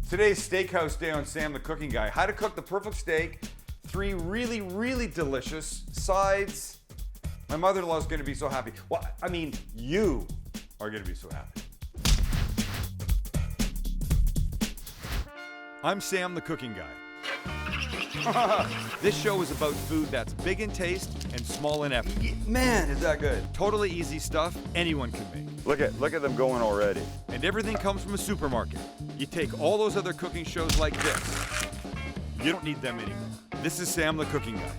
Today's Steakhouse day on Sam the Cooking Guy. How to cook the perfect steak, 3 really, really delicious sides. My mother-in-law is going to be so happy. Well, I mean, you are going to be so happy. I'm Sam the Cooking Guy. This show is about food that's big in taste and small in effort. Man, is that good. Totally easy stuff anyone can make. Look at them going already. And everything comes from a supermarket. You take all those other cooking shows like this. You don't need them anymore. This is Sam the Cooking Guy.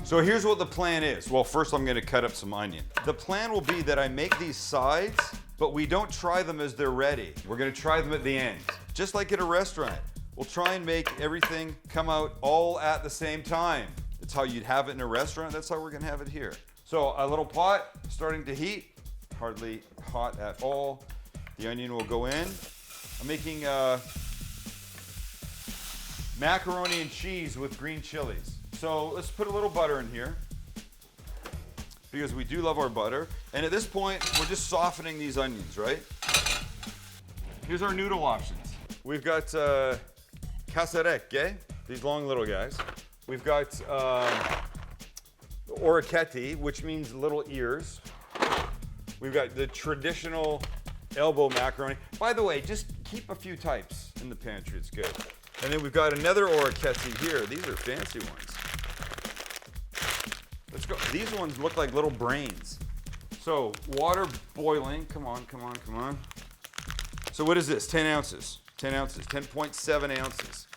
So here's what the plan is. Well, first I'm gonna cut up some onion. The plan will be that I make these sides, but we don't try them as they're ready. We're gonna try them at the end. Just like at a restaurant. We'll try and make everything come out all at the same time. That's how you'd have it in a restaurant. That's how we're gonna have it here. So a little pot starting to heat. Hardly hot at all. The onion will go in. I'm making macaroni and cheese with green chilies. So let's put a little butter in here because we do love our butter. And at this point, we're just softening these onions, right? Here's our noodle options. We've got casarecche, these long little guys. We've got orecchiette, which means little ears. We've got the traditional elbow macaroni. By the way, just keep a few types in the pantry, it's good. And then we've got another orecchiette here. These are fancy ones. Let's go. These ones look like little brains. So water boiling, come on, come on, come on. So what is this, 10 ounces? 10 ounces, 10.7 ounces.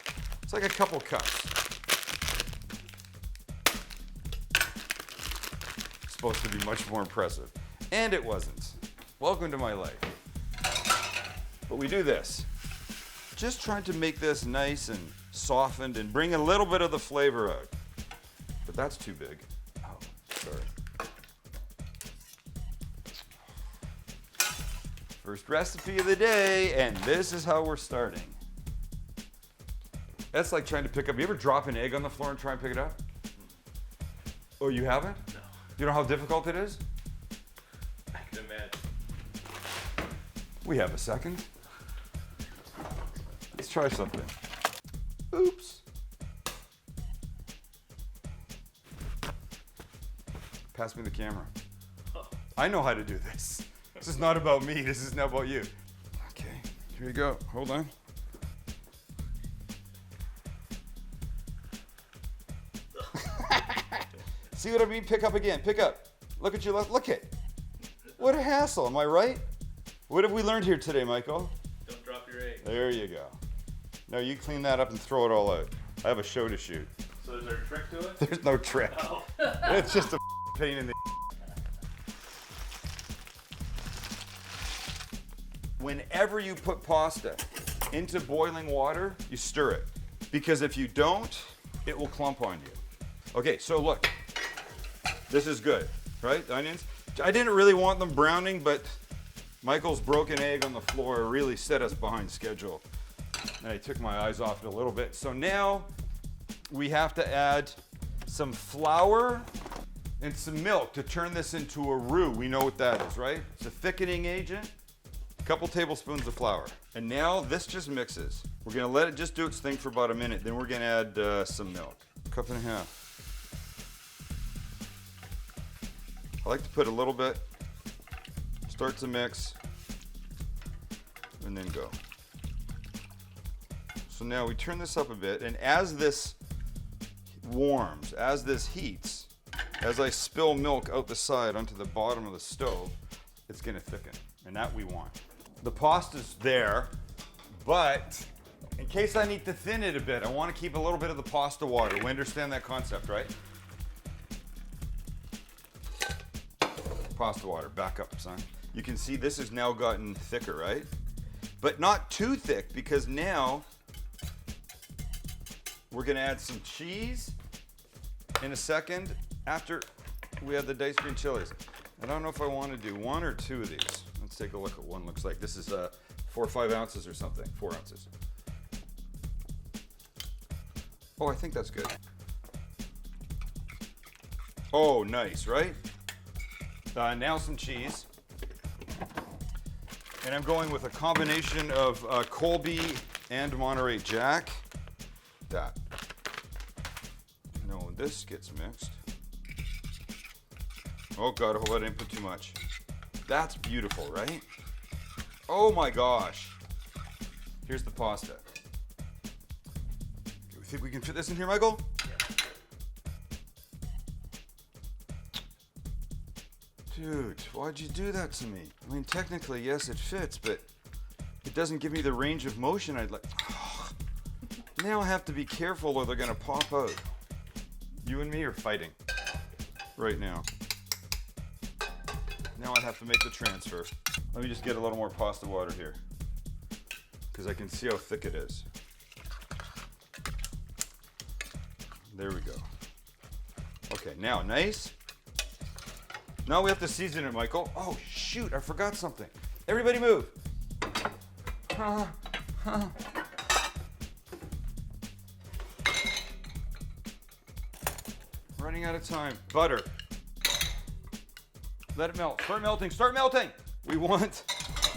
It's like a couple cups. It's supposed to be much more impressive. And it wasn't. Welcome to my life. But we do this. Just trying to make this nice and softened and bring a little bit of the flavor out. But that's too big. Oh, sorry. First recipe of the day, and this is how we're starting. That's like trying to pick up, you ever drop an egg on the floor and try and pick it up? Oh, you haven't? No. You know how difficult it is? I can imagine. We have a second. Let's try something. Oops. Pass me the camera. I know how to do this. This is not about me, this is not about you. Okay, here you go, hold on. See what I mean? Pick up again, pick up. Look at your left, look it. What a hassle, am I right? What have we learned here today, Michael? Don't drop your egg. There you go. Now you clean that up and throw it all out. I have a show to shoot. So is there a trick to it? There's no trick. Oh. It's just a pain in the. Whenever you put pasta into boiling water, you stir it. Because if you don't, it will clump on you. Okay, so look. This is good, right? The onions. I didn't really want them browning, but Michael's broken egg on the floor really set us behind schedule. And I took my eyes off it a little bit. So now we have to add some flour and some milk to turn this into a roux. We know what that is, right? It's a thickening agent. A couple tablespoons of flour. And now this just mixes. We're gonna let it just do its thing for about a minute. Then we're gonna add some milk. Cup and a half. I like to put a little bit, start to mix, and then go. So now we turn this up a bit, and as this warms, as this heats, as I spill milk out the side onto the bottom of the stove, it's gonna thicken, and that we want. The pasta's there, but in case I need to thin it a bit, I wanna keep a little bit of the pasta water. We understand that concept, right? Pasta water, back up, son. You can see this has now gotten thicker, right? But not too thick, because now we're gonna add some cheese in a second after we add the diced green chilies. I don't know if I wanna do 1 or 2 of these. Let's take a look at one looks like. This is 4 or 5 ounces or something, 4 ounces. Oh, I think that's good. Oh, nice, right? Now some cheese. And I'm going with a combination of Colby and Monterey Jack. That. No, this gets mixed. Oh God, I hope I didn't put too much. That's beautiful, right? Oh my gosh. Here's the pasta. You think we can fit this in here, Michael? Dude, why'd you do that to me? I mean, technically, yes, it fits, but it doesn't give me the range of motion I'd like. Now I have to be careful or they're gonna pop out. You and me are fighting right now. Now I have to make the transfer. Let me just get a little more pasta water here because I can see how thick it is. There we go. Okay, now nice. Now we have to season it, Michael. Oh shoot, I forgot something. Everybody move. Running out of time. Butter. Let it melt. Start melting. Start melting. We want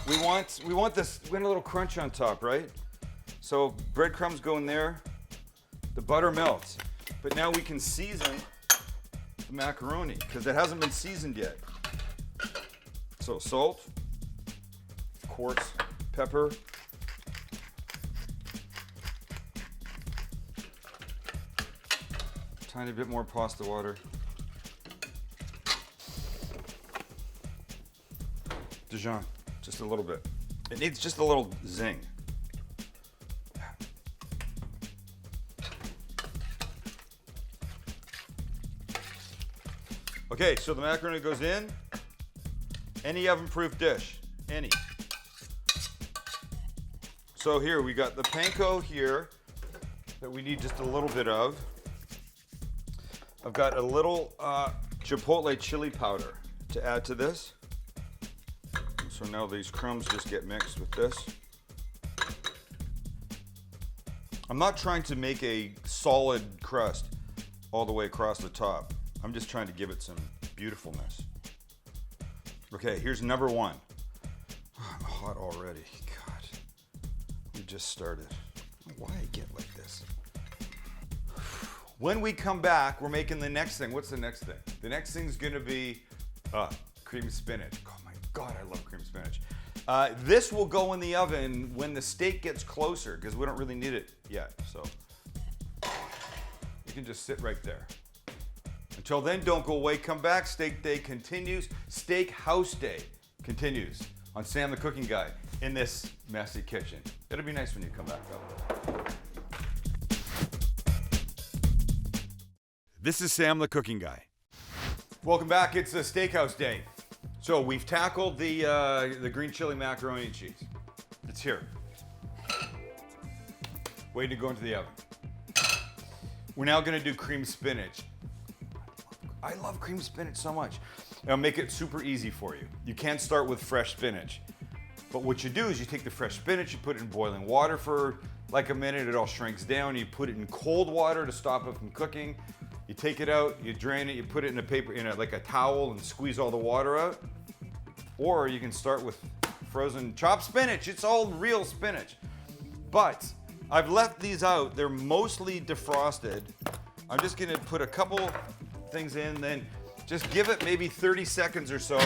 this. We want a little crunch on top, right? So breadcrumbs go in there. The butter melts. But now we can season the macaroni because it hasn't been seasoned yet. So salt, of course, pepper. Tiny bit more pasta water. Dijon, just a little bit. It needs just a little zing. Okay, so the macaroni goes in. Any oven-proof dish, any. So here we got the panko here that we need just a little bit of. I've got a little chipotle chili powder to add to this. So now these crumbs just get mixed with this. I'm not trying to make a solid crust all the way across the top. I'm just trying to give it some beautifulness. Okay, here's number one. Oh, I'm hot already. God, we just started. I don't know why I get like this. When we come back, we're making the next thing. What's the next thing? The next thing's gonna be cream spinach. Oh my God, I love cream spinach. This will go in the oven when the steak gets closer because we don't really need it yet. So you can just sit right there. Until then, don't go away. Come back. Steak Day continues. Steakhouse Day continues on Sam the Cooking Guy in this messy kitchen. It'll be nice when you come back, though. This is Sam the Cooking Guy. Welcome back. It's a Steakhouse Day. So we've tackled the green chili macaroni and cheese. It's here. Waiting to go into the oven. We're now going to do cream spinach. I love cream spinach so much. It'll make it super easy for you. You can't start with fresh spinach. But what you do is you take the fresh spinach, you put it in boiling water for like a minute, it all shrinks down. You put it in cold water to stop it from cooking. You take it out, you drain it, you put it in a paper, like a towel and squeeze all the water out. Or you can start with frozen chopped spinach. It's all real spinach. But I've left these out. They're mostly defrosted. I'm just gonna put a couple things in, then just give it maybe 30 seconds or so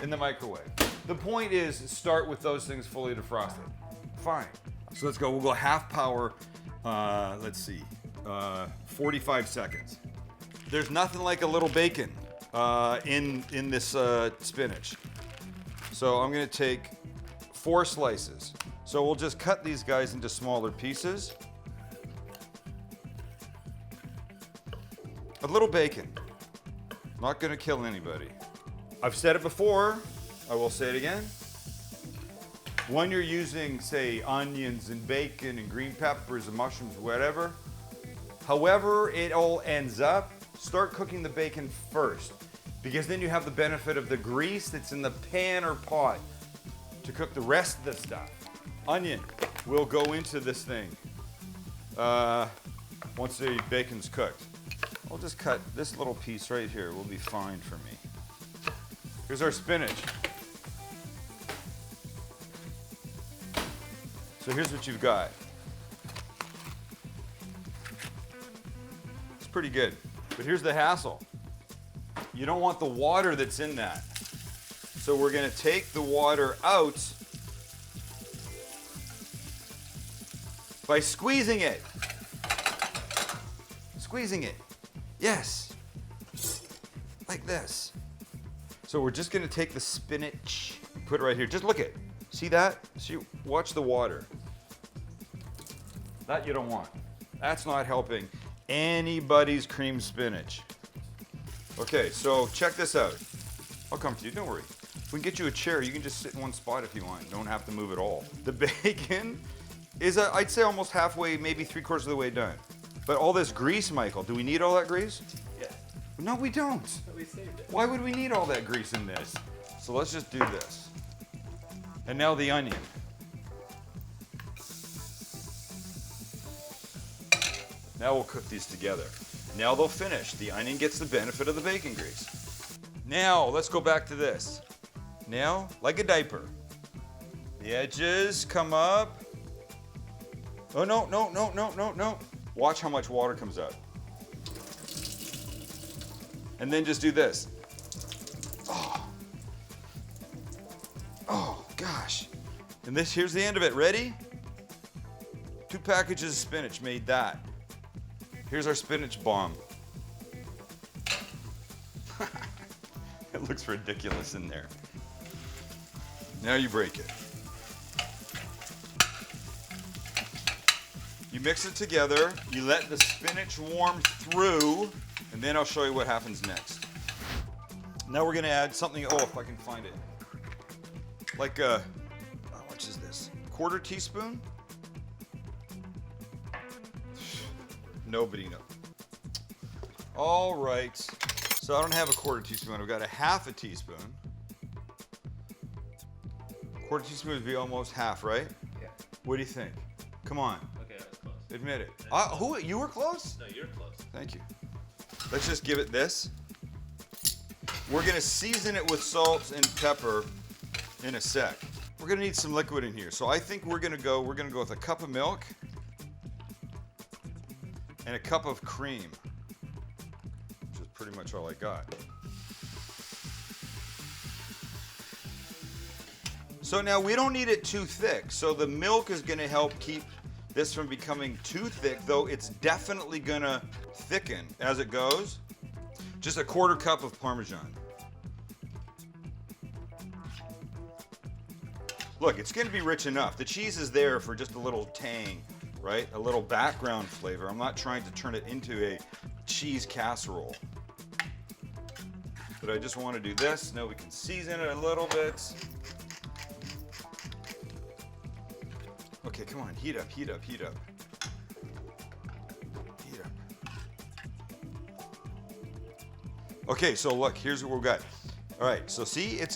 in the microwave. The point is start with those things fully defrosted. Fine. So let's go. We'll go half power. Let's see, 45 seconds. There's nothing like a little bacon in this spinach. So I'm gonna take 4 slices. So we'll just cut these guys into smaller pieces. A little bacon. Not gonna kill anybody. I've said it before, I will say it again. When you're using, say, onions and bacon and green peppers and mushrooms, whatever, however it all ends up, start cooking the bacon first, because then you have the benefit of the grease that's in the pan or pot to cook the rest of the stuff. Onion will go into this thing once the bacon's cooked. I'll just cut this little piece right here. Will be fine for me. Here's our spinach. So here's what you've got. It's pretty good, but here's the hassle. You don't want the water that's in that. So we're gonna take the water out by squeezing it. Squeezing it. Yes. Like this. So we're just gonna take the spinach, put it right here. Just look at it. See that? See, watch the water. That you don't want. That's not helping anybody's cream spinach. Okay, so check this out. I'll come to you, don't worry. If we can get you a chair, you can just sit in one spot if you want. You don't have to move at all. The bacon is, I'd say, almost halfway, maybe 3/4 of the way done. But all this grease, Michael, do we need all that grease? Yeah. No, we don't. We saved it. Why would we need all that grease in this? So let's just do this. And now the onion. Now we'll cook these together. Now they'll finish. The onion gets the benefit of the bacon grease. Now, let's go back to this. Now, like a diaper. The edges come up. Oh, no, no, no, no, no, no. Watch how much water comes out. And then just do this. Oh. Oh, gosh. And this, here's the end of it. Ready? 2 packages of spinach made that. Here's our spinach bomb. It looks ridiculous in there. Now you break it. You mix it together, you let the spinach warm through, and then I'll show you what happens next. Now we're gonna add something, oh, if I can find it. Like how much is this? 1/4 teaspoon? Nobody knows. All right, so I don't have a 1/4 teaspoon, I've got a 1/2 teaspoon. 1/4 teaspoon would be almost half, right? Yeah. What do you think? Come on, Okay, that's close. admit it. Who, you were close? No, you're close. Thank you. Let's just give it this. We're gonna season it with salt and pepper in a sec. We're gonna need some liquid in here. So I think we're gonna go with a cup of milk and a cup of cream, which is pretty much all I got. So now we don't need it too thick. So the milk is gonna help keep this from becoming too thick, though it's definitely gonna thicken as it goes. Just a 1/4 cup of Parmesan. Look, it's gonna be rich enough. The cheese is there for just a little tang, right? A little background flavor. I'm not trying to turn it into a cheese casserole. But I just want to do this. Now we can season it a little bit. Okay, come on, heat up, heat up, heat up. Heat up. Okay, so look, here's what we've got. All right, so see, it's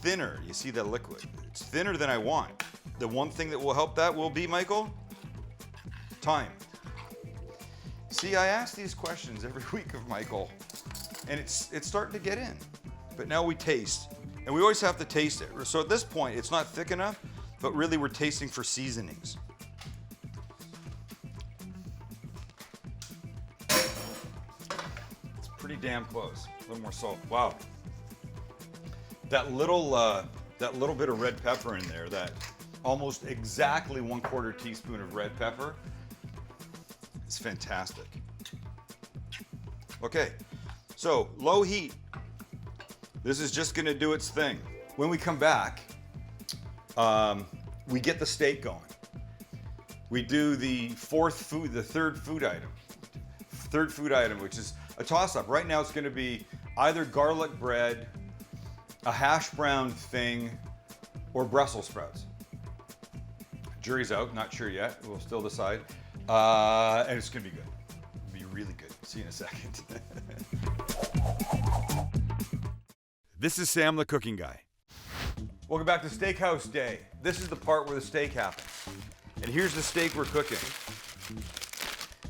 thinner. You see that liquid? It's thinner than I want. The one thing that will help that will be, Michael, time. See, I ask these questions every week of Michael, and it's starting to get in. But now we taste, and we always have to taste it. So at this point, it's not thick enough, but really we're tasting for seasonings. It's pretty damn close. A little more salt. Wow. That little bit of red pepper in there, that almost exactly 1/4 teaspoon of red pepper, is fantastic. Okay, so low heat. This is just gonna do its thing. When we come back, we get the steak going. We do the third food item, which is a toss-up. Right now it's gonna be either garlic bread, a hash brown thing, or Brussels sprouts. Jury's out, not sure yet. We'll still decide. And it's gonna be good. It'll be really good. See you in a second. This is Sam the Cooking Guy. Welcome back to Steakhouse Day. This is the part where the steak happens. And here's the steak we're cooking.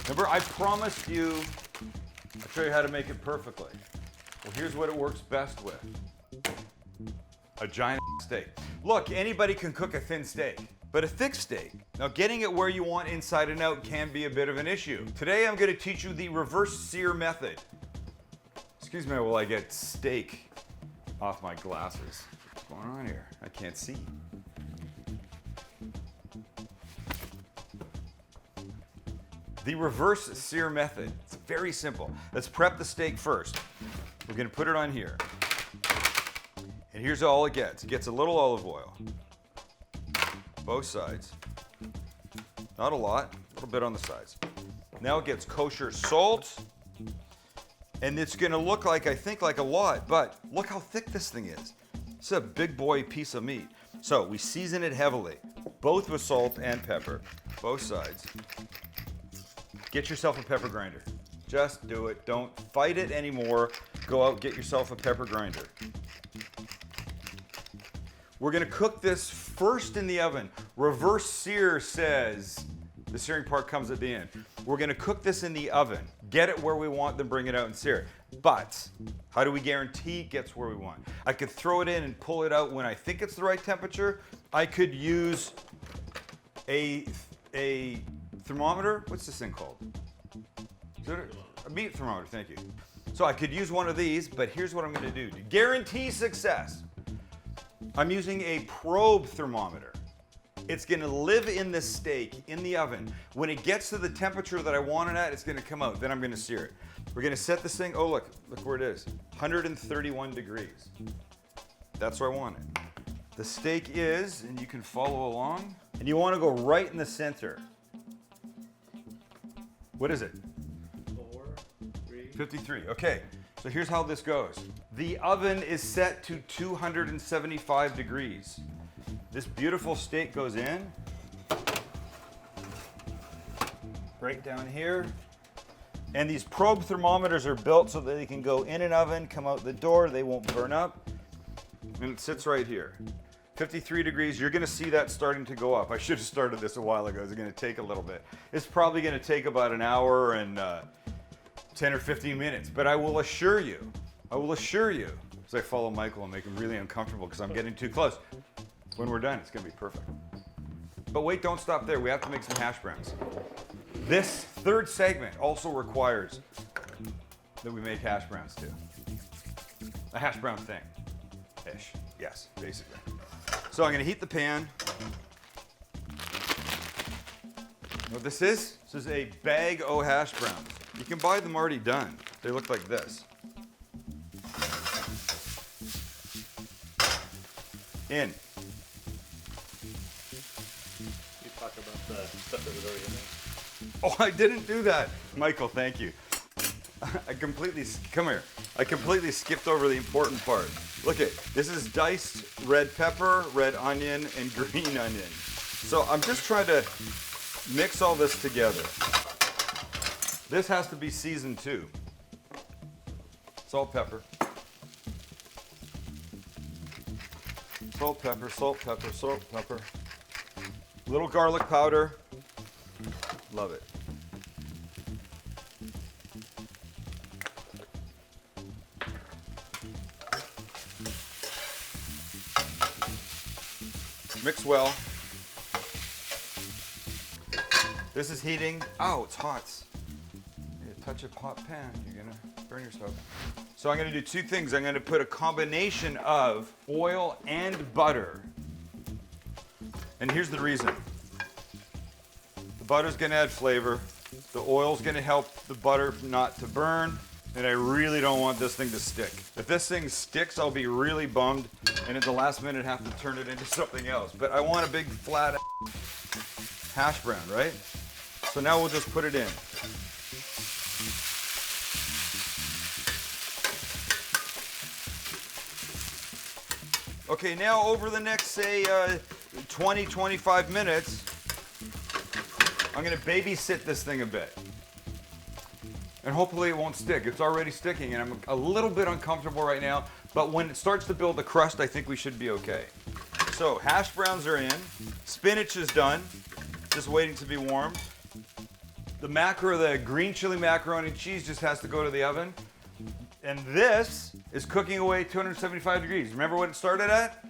Remember, I promised you I'll show you how to make it perfectly. Well, here's what it works best with. A giant steak. Look, anybody can cook a thin steak. but a thick steak. Now, getting it where you want inside and out can be a bit of an issue. Today, I'm going to teach you the reverse sear method. Excuse me while I get steak off my glasses. What's going on here? I can't see. The reverse sear method. It's very simple. Let's prep the steak first. We're going to put it on here. And here's all it gets. It gets a little olive oil. Both sides. Not a lot, a little bit on the sides. Now it gets kosher salt. And it's going to look like, I think, like a lot, but look how thick this thing is. It's a big boy piece of meat. So we season it heavily, both with salt and pepper, both sides. Get yourself a pepper grinder. Just do it. Don't fight it anymore. Go out, get yourself a pepper grinder. We're going to cook this first in the oven. Reverse sear says the searing part comes at the end. We're going to cook this in the oven. Get it where we want, then bring it out and sear it. But how do we guarantee it gets where we want? I could throw it in and pull it out when I think it's the right temperature. I could use a thermometer. What's this thing called? Is it a meat thermometer? Thank you. So I could use one of these, but here's what I'm going to do. To guarantee success, I'm using a probe thermometer. It's going to live in the steak in the oven. When it gets to the temperature that I want it at, it's going to come out. Then I'm going to sear it. We're going to set this thing. Oh, look where it is. 131 degrees. That's where I want it. The steak is, and you can follow along, and you want to go right in the center. What is it? 4, 3. 53. Okay, so here's how this goes. The oven is set to 275 degrees. This beautiful steak goes in. Right down here. And these probe thermometers are built so that they can go in an oven, come out the door, they won't burn up. And it sits right here. 53 degrees, you're gonna see that starting to go up. I should have started this a while ago. It's gonna take a little bit. It's probably gonna take about an hour and 10 or 15 minutes, but I will assure you, as I follow Michael and make him really uncomfortable because I'm getting too close. When we're done, it's gonna be perfect. But wait, don't stop there. We have to make some hash browns. This third segment also requires that we make hash browns too. A hash brown thing-ish, yes, basically. So I'm gonna heat the pan. You know what this is? This is a bag o' hash browns. You can buy them already done. They look like this. In. You talk about the stuff that was already in there. Oh, I didn't do that. Michael, thank you. I completely skipped over the important part. Look at, this is diced red pepper, red onion, and green onion. So I'm just trying to mix all this together. This has to be seasoned too. Salt, pepper. Salt, pepper, salt, pepper, salt, pepper. Little garlic powder. Love it. Mix well. This is heating. Oh, it's hot. You touch a hot pan, you're gonna burn yourself. So I'm gonna do two things. I'm gonna put a combination of oil and butter. And here's the reason. The butter's gonna add flavor. The oil's gonna help the butter not to burn. And I really don't want this thing to stick. If this thing sticks, I'll be really bummed, and at the last minute have to turn it into something else. But I want a big flat hash brown, right? So now we'll just put it in. Okay, now over the next, say, 20, 25 minutes, I'm gonna babysit this thing a bit. And hopefully it won't stick. It's already sticking, and I'm a little bit uncomfortable right now, but when it starts to build the crust, I think we should be okay. So, hash browns are in. Spinach is done, just waiting to be warmed. The green chili macaroni and cheese just has to go to the oven. And this is cooking away 275 degrees. Remember what it started at?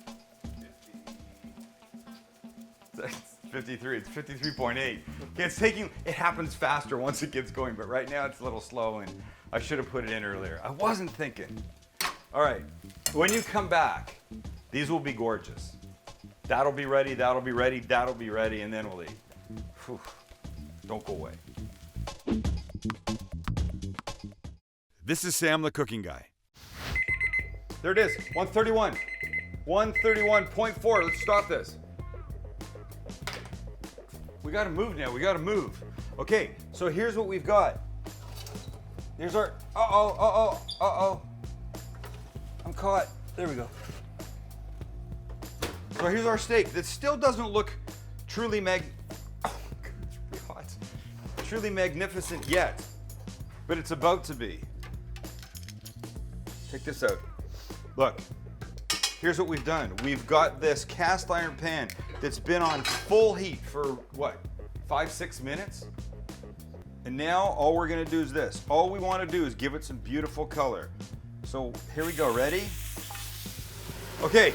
50. 53. It's 53.8. Okay, it happens faster once it gets going, but right now it's a little slow and I should have put it in earlier. I wasn't thinking. All right, when you come back, these will be gorgeous. That'll be ready, that'll be ready, that'll be ready, and then we'll eat. Whew. Don't go away. This is Sam the Cooking Guy. There it is, 131. 131.4, let's stop this. We gotta move now, we gotta move. Okay, so here's what we've got. Here's our, uh-oh. I'm caught, there we go. So here's our steak that still doesn't look truly truly magnificent yet, but it's about to be. Take this out. Look, here's what we've done. We've got this cast iron pan that's been on full heat for what, 5-6 minutes? And now all we're gonna do is this. All we wanna do is give it some beautiful color. So here we go, ready? Okay,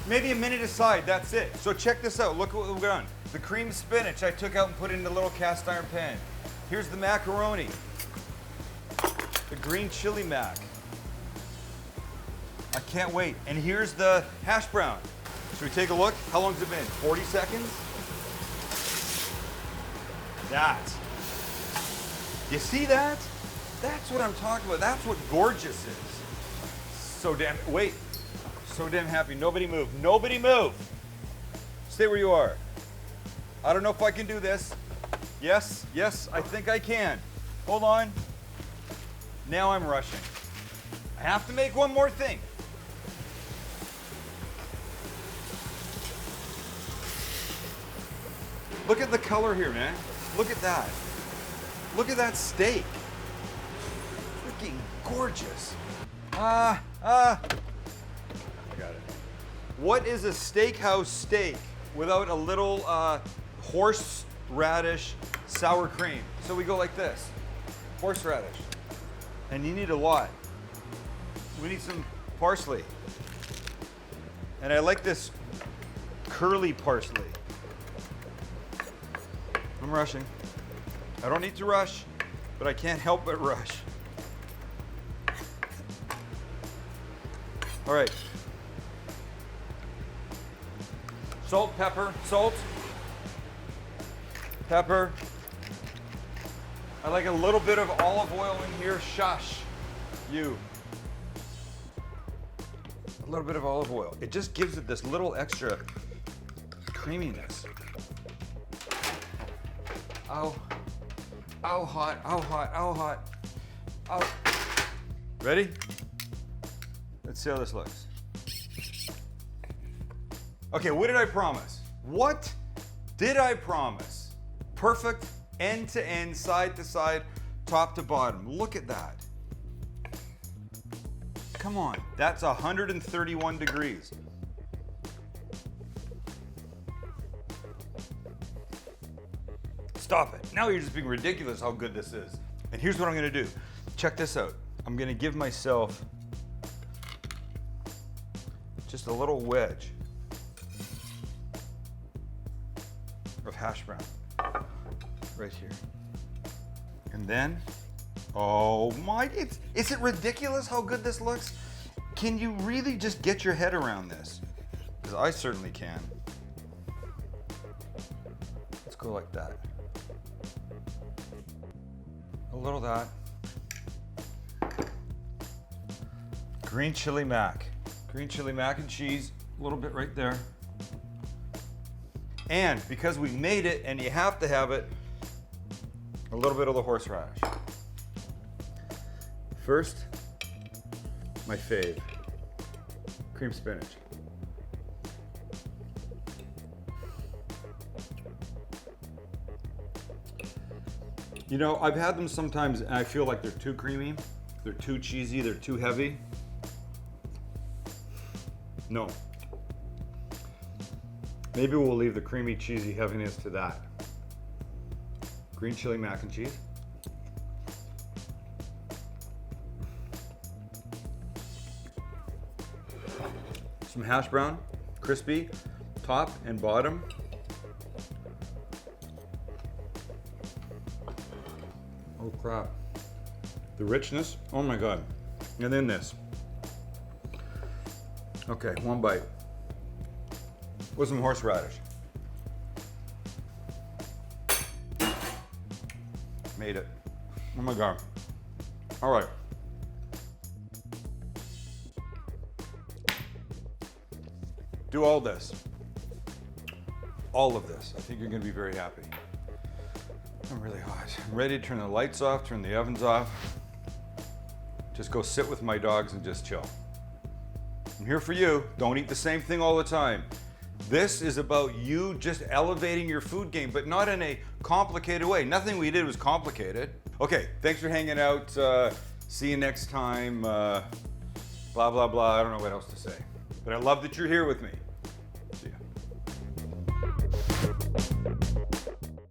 maybe a minute aside, that's it. So check this out, look what we've done. The cream spinach I took out and put in the little cast iron pan. Here's the macaroni. The green chili mac. I can't wait. And here's the hash brown. Should we take a look? How long's it been? 40 seconds? That. You see that? That's what I'm talking about. That's what gorgeous is. So damn, wait. So damn happy. Nobody move. Nobody move. Stay where you are. I don't know if I can do this. Yes, I think I can. Hold on. Now I'm rushing. I have to make one more thing. Look at the color here, man. Look at that. Look at that steak. Freaking gorgeous. I got it. What is a steakhouse steak without a little horseradish sour cream? So we go like this. Horseradish. And you need a lot. We need some parsley. And I like this curly parsley. I'm rushing. I don't need to rush, but I can't help but rush. All right. Salt, pepper, salt, pepper. I like a little bit of olive oil in here. Shush, you. A little bit of olive oil. It just gives it this little extra creaminess. Ow. Ow, hot, ow, hot, ow, hot. Ow. Ready? Let's see how this looks. Okay, what did I promise? What did I promise? Perfect end to end, side to side, top to bottom. Look at that. Come on, that's 131 degrees. Stop it. Now you're just being ridiculous how good this is. And here's what I'm gonna do. Check this out. I'm gonna give myself just a little wedge of hash brown right here. And then, oh my, is it ridiculous how good this looks? Can you really just get your head around this? Because I certainly can. Let's go like that. A little of that. Green chili mac. Green chili mac and cheese, a little bit right there. And because we made it and you have to have it, a little bit of the horseradish. First, my fave, cream spinach. You know, I've had them sometimes and I feel like they're too creamy, they're too cheesy, they're too heavy. No. Maybe we'll leave the creamy, cheesy heaviness to that. Green chili mac and cheese. Some hash brown, crispy, top and bottom. Oh crap. The richness, oh my God. And then this. Okay, one bite. With some horseradish. Made it. Oh my God. All right. Do all this. All of this. I think you're gonna be very happy. I'm really hot. I'm ready to turn the lights off, turn the ovens off. Just go sit with my dogs and just chill. I'm here for you. Don't eat the same thing all the time. This is about you just elevating your food game, but not in a complicated way. Nothing we did was complicated. Okay, thanks for hanging out. See you next time. Blah, blah, blah. I don't know what else to say. But I love that you're here with me.